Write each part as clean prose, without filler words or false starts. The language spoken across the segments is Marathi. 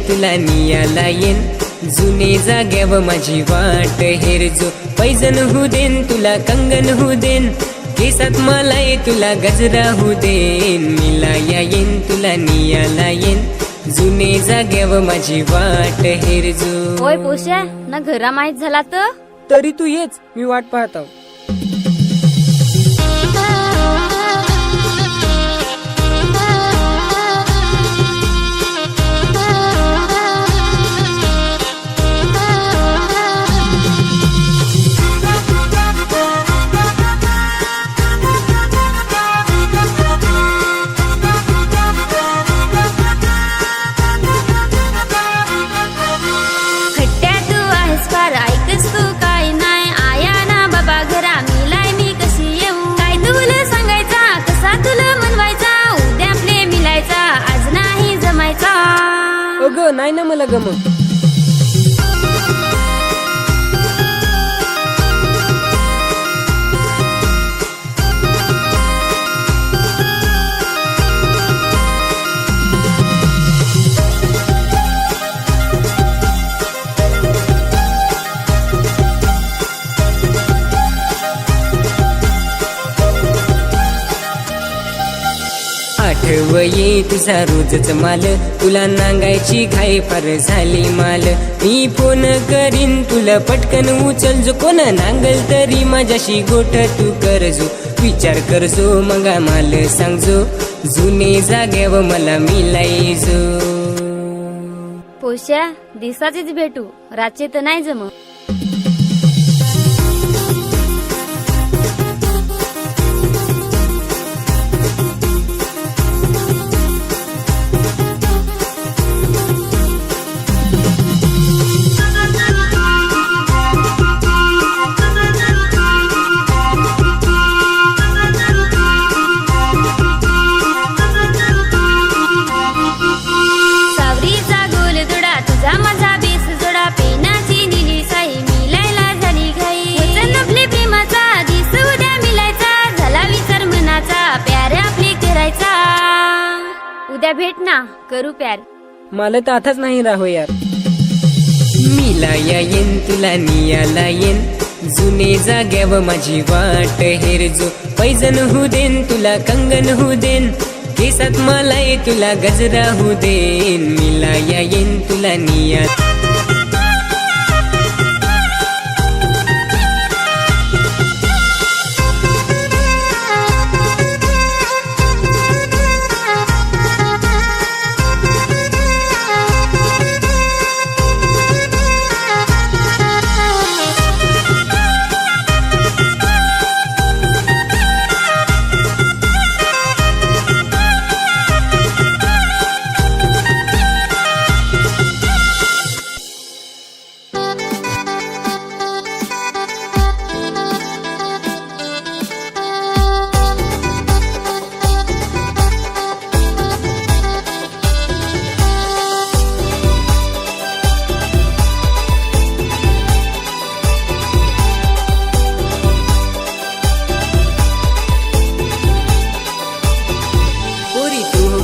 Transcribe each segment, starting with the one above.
तुला नियाला येन, जुने जाग्याव माझी वाट हेरजो. पैजण होऊ देन तुला कंगन होऊ देन, केसात मलाय तुला गजरा होऊ देन. मिलाया येन तुला नियाला येन, जुने जाग्याव माझी वाट हेरजो. होय पोश्या ना घरा माहीत झाला तर तरी तू येच, मी वाट पाहतो. अगं नाही ना मला गमत. आठव ये तुझा रोजच माल, तुला नांगायची घाई फार झाली माल. मी फोन करीन तुला पटकन उचल जो, कोण नांगल तरी माझ्याशी गोठ तू करजो. विचार करजो मग माल सांगजो, जुने जाग्याव मला मिलायजो. पोश्या दिवसाचीच भेटू, रातचे तर नाही जम. उद्या भेट ना, करू प्यार. मला तर आताच नाही राहो यार. मिलाया येन तुला नियाला येन, जुने जाग्याव माझी वाट हेरजो. पैजण होऊ देन तुला कंगन होऊ देन, केसात मलाय तुला गजरा होऊ देन. मिलाया येन तुला निया.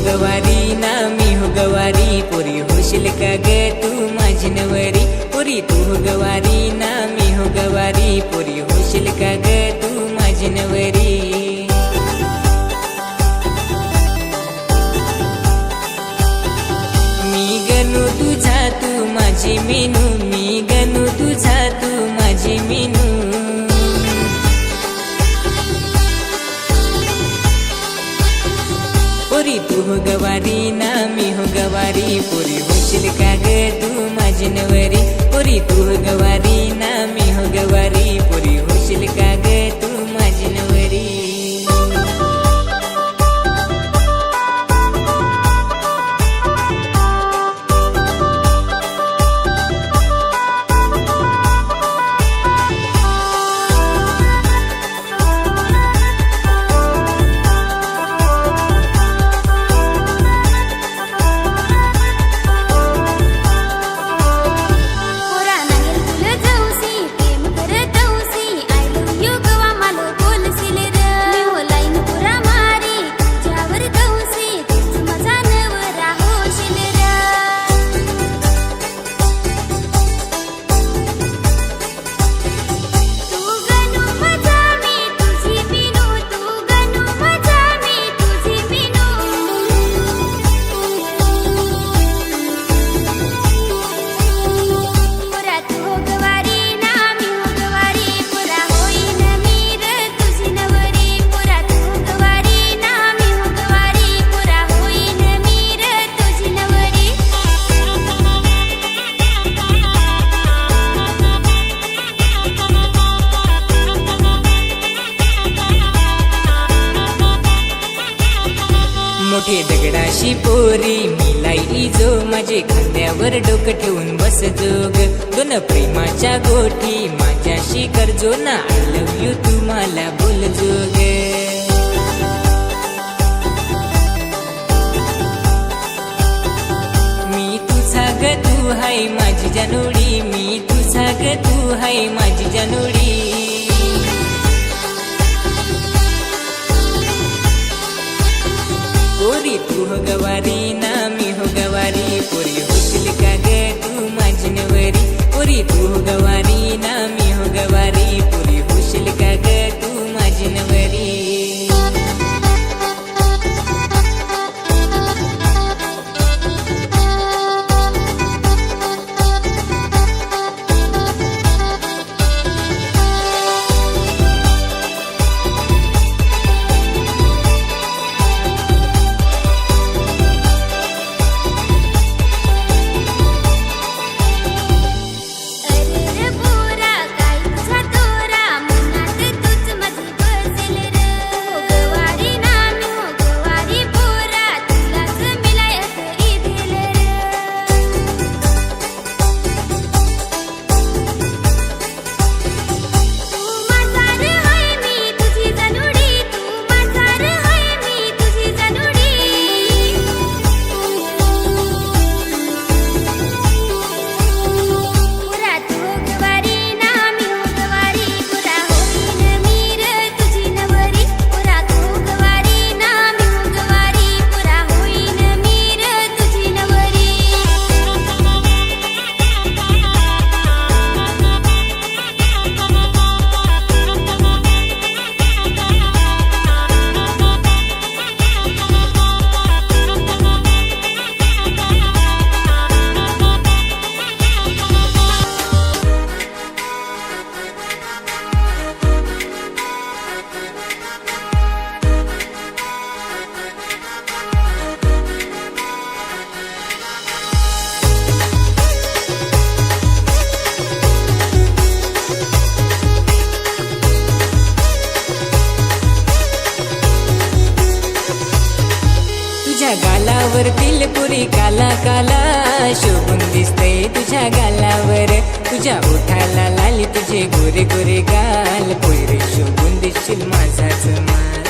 गवारी ना मी हो गवारी, पोरी होशील का ग तू माझी नवरी. पोरी तू हो गवारी ना मी हो गवारी, पोरी होशील का ग तू माझी नवरी. मी गणू तुझा तू माझी मिनू, मी गणू तुझा तू माझी मिनू. पोरी तू हो गवारी ना मी हो गवारी, पोरी होशील का ग तू माझी नवरी. पोरी तू हो गवारी ना मी हो गवारी, पोरी होशील का ग तू माझी नवरी. पोरा हे दगडाशी पोरी मी लाई जो माझे खांद्यावर डोकं ठेवून बस जोग दोन प्रेमाच्या गोठी माझ्याशी करजो ना आय लव्ह यू तुम्हाला बोल जोग मी तुझा ग तू हाय माझी जानोडी मी तुझा ग तू हाय माझी जानोडी पोरी तू हो गवारी ना मी हो गवारी पोरी होशील का ग तू माझी नवरी पोरी तू हो गवारी ना मी हो गवारी पोरी होशील का ग तू माझी नवरी तुझ्या गालावर तिलपुरी काला काला शोभून दिसतंय तुझ्या गालावर तुझ्या ओठाला लाली तुझे गोरे गोरे गाल पोयरे शोभून दिसशील माझाच माल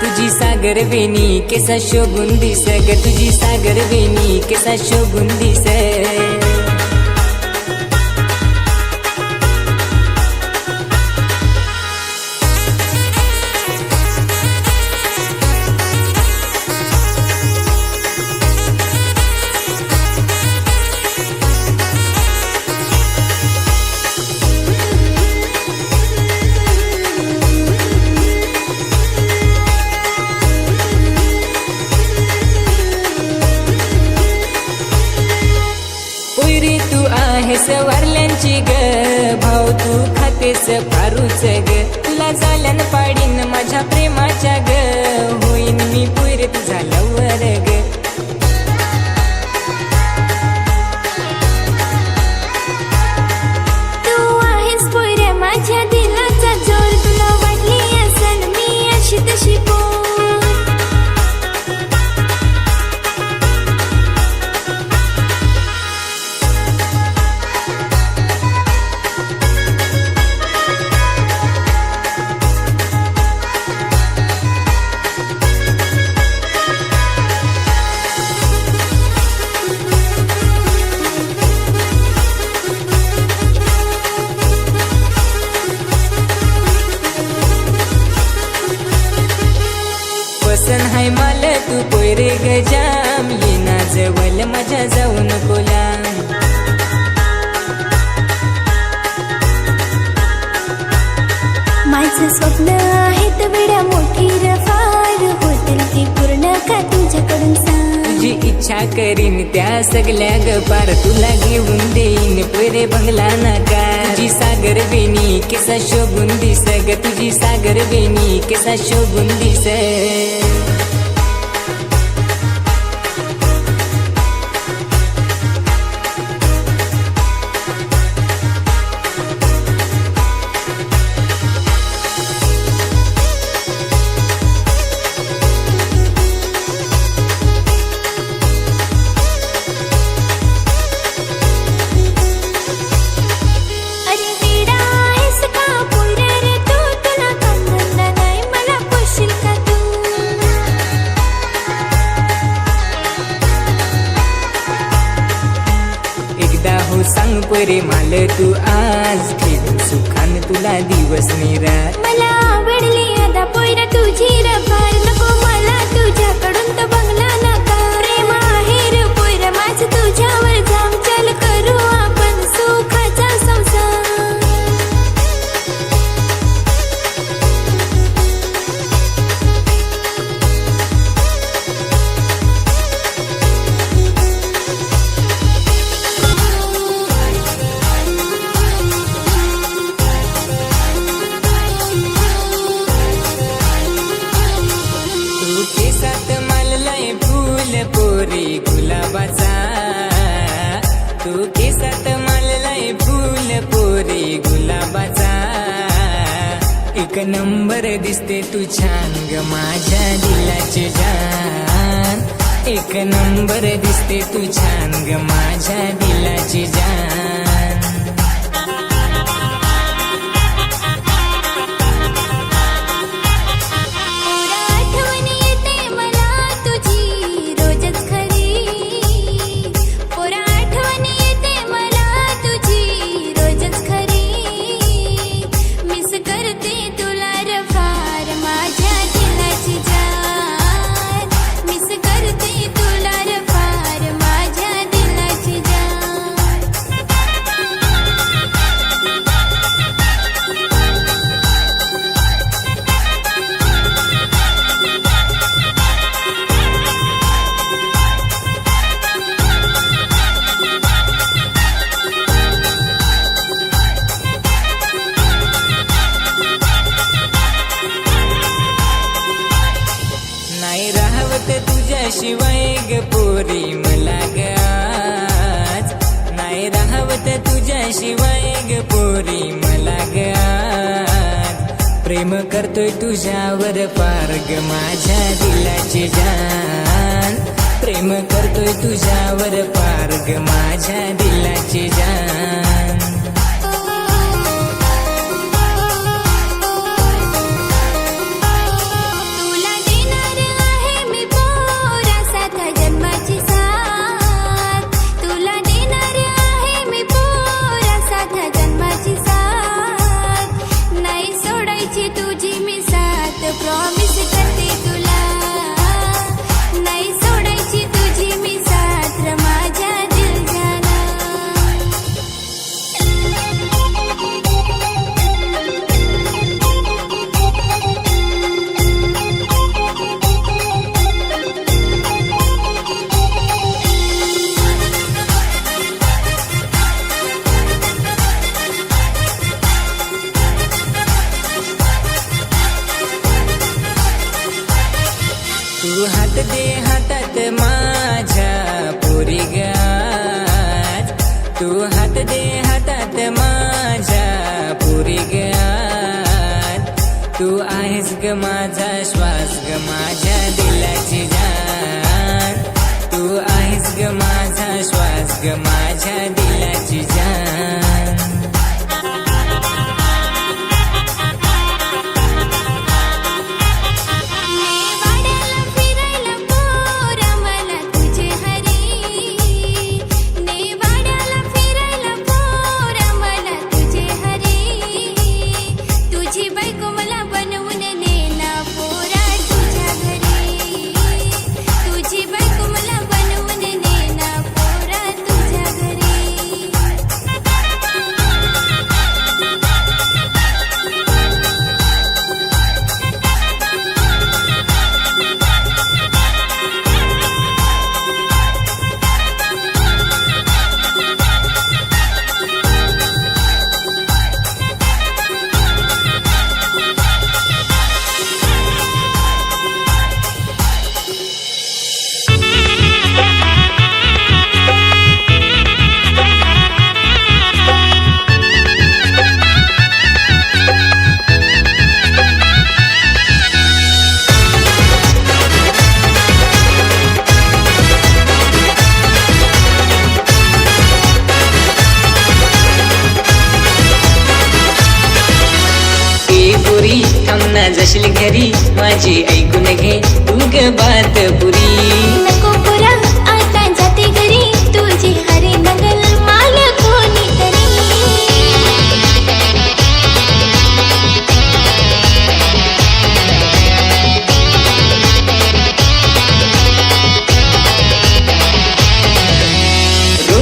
तुझी सागर वेणी केसा शोभून दिस ग तुझी सागर वेणी केसा शोभून दिस वारल्यांची ग भाऊ तू खातेस फारूच ग तुला जालन पाडीन माझ्या प्रेमाच्या ग होईन मी पुरे तुझा लवर ग तू आहेस पुऱ्या माझ्या दिलाचा जोर तुला वाटली असन मी अशी तशी पसन हाय माल तू पोयरे गजाम ये ना जवळ माझ्या जाऊ नको लांब माझं स्वप्न आहे तर वेड्या मोठी रफार होतील ती पूर्ण का तुझ्याकडून सांग तुझी इच्छा करीन त्या सगळ्या ग पार तुला घेऊन देईन पोयरे बंगला नकार तुझी सागर वेणी केसा शोभून दिस ग तुझी सागर वेणी केसा शोभून दिस सांग परे माल तू आज खेळून सुखान तुला दिवस निरात. मला आवडली आता पोयरा तुझी रफार नको मला तुझ्याकडून तो बंगला नका. प्रेम आहे रे पोयरा माझं तुझ्यावर जाम चल करू आपण सुखाचा संसार. तू केसात माललाय फूल पोरी गुलाबाचा. तू केसात माललाय फूल पोरी गुलाबाचा. एक नंबर दिसते तू छान ग माझ्या दिलाची जान. एक नंबर दिसते तू छान ग माझ्या दिलाची जान. पोरा आठवण येते मला तुझी रोजच खरी. पोरा आठवण येते मला तुझी रोजच खरी. मिस करते तुला र फार माझ्या दिलाची जान. मिस करते तुला र फार माझ्या दिलाची जान. नाही राहवत तुझ्याशिवाय ग पोरी मला ग आज. नाही राहवत तुझ्याशिवाय ग पोरी मला ग आज. प्रेम करतोय तुझ्यावर पार ग माझ्या दिलाची जान. प्रेम करतोय तुझ्यावर पार ग माझ्या दिलाची जान. तुला देणार आहे मी पोरा साता जन्माची साथ. तुला देणार आहे मी पोरा साता जन्माची साथ. नाही सोडायची तुझी मी साथ प्रॉमिस करते तुला. नाही सोडायची तुझी मी साथ र माझ्या दिल जाना. तू हात दे हातात माझ्या पोरी ग आज. तू हात दे हातात माझ्या पोरी ग आज. तू आहेस ग माझा श्वास ग माझ्या दिलाची जान. तू आहेस ग माझा श्वास ग माझ्या दिलाची जान. नेवाड्याला फिरायला पोरा मला तुझे हरी. नेवाड्याला फिरायला पोरा मला तुझे हरी. तुझी बायको मला बनवून नेना पोरा तुझ्या घरी. तुझी बायको मला बनवून नेना पोरा तुझ्या घरी. जाशील घरी माझी ऐकून घे तू ग बात पुरी. नको पुरा आता जाते घरी तुझी हरी नगल माल खोल.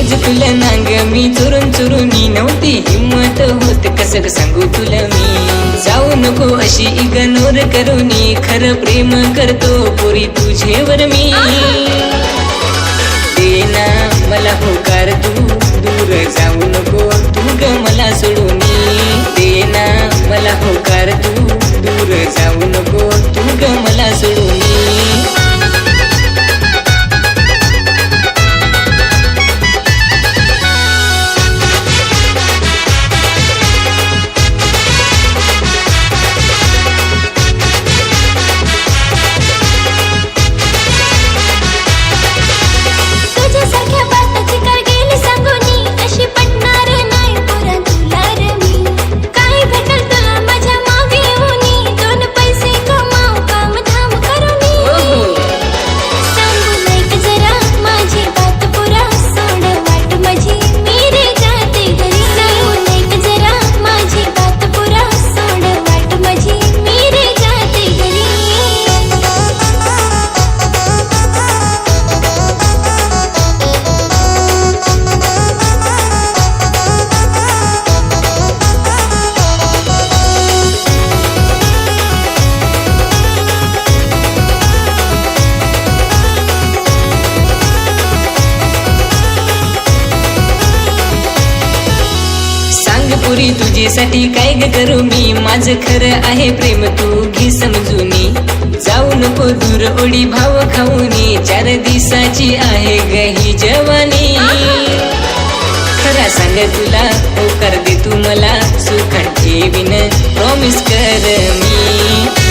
रोज तुला नांग मी चोरून चोरून नव्हती हिम्मत होत कसं सांगू तुला मी जाऊ नको अशी इग्नोर करूनी खरं प्रेम करतो पोरी तुझेवर मी देना मला होकार तू दूर जाऊ नको तू ग मला सोडून देना मला होकार तू दूर जाऊ नको तू ग मला सोडून तुझ्यासारख्या बाताची कर गेली सांगूनी अशी पटणार नाही पोरा तुला रे मी काय भेटल तुला माझ्या मागे येऊनी दोन पैसे कमाव काम धाम करूनी सांगू ऐक जरा माझी बात पुरा सोड वाट माझी मी रे जाते घरी सांगू ऐक जरा माझी बात पुरा सोड वाट माझी मी रे जाते घरी सांग पुरी तुझ्यासाठी काय ग करू मी माझं खरं आहे प्रेम तू घे समजूनी जाऊ नको दूर ओढी भाव खाऊनी 4 दिवसाची आहे ग ही जवानी खरा सांग तुला होकार दे तू मला सुखात ठेवीन प्रॉमिस कर मी